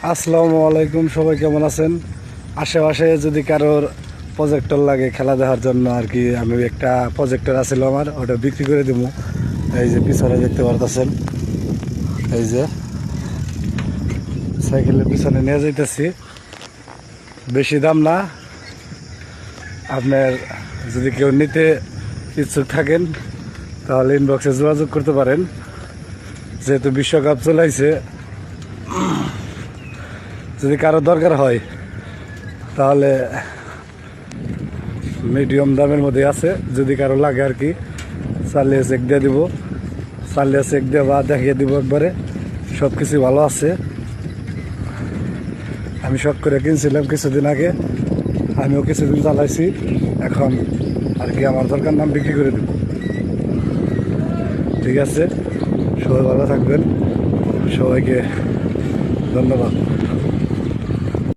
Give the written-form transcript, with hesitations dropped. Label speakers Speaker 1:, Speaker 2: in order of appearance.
Speaker 1: আসসালামু আলাইকুম, সবাই কেমন আছেন? আশেপাশে যদি কারোর প্রজেক্টর লাগে খেলা দেখার জন্য আর কি, আমি একটা প্রজেক্টর আছিল আমার, ওটা বিক্রি করে দেবো। এই যে পিছনে দেখতে পারতেছেন, এই যে সাইকেলের পিছনে নিয়ে যাইতেছি। বেশি দাম না, আপনার যদি কেউ নিতে ইচ্ছুক থাকেন তাহলে ইনবক্সে যোগাযোগ করতে পারেন। যেহেতু বিশ্বকাপ চলাইছে, যদি কারো দরকার হয় তাহলে মিডিয়াম দামের মধ্যে আছে। যদি কারো লাগে আর কি, চালিয়ে চেক দিয়ে দিব, চালিয়ে চেক দিয়ে বা দেখিয়ে দিব একবারে। সব কিছু ভালো আছে। আমি শখ করে কিনছিলাম কিছুদিন আগে, আমিও কিছুদিন চালাইছি। এখন আর কি আমার দরকার নাম বিক্রি করে দেব। ঠিক আছে, সবাই ভালো থাকবেন, সবাইকে ধন্যবাদ।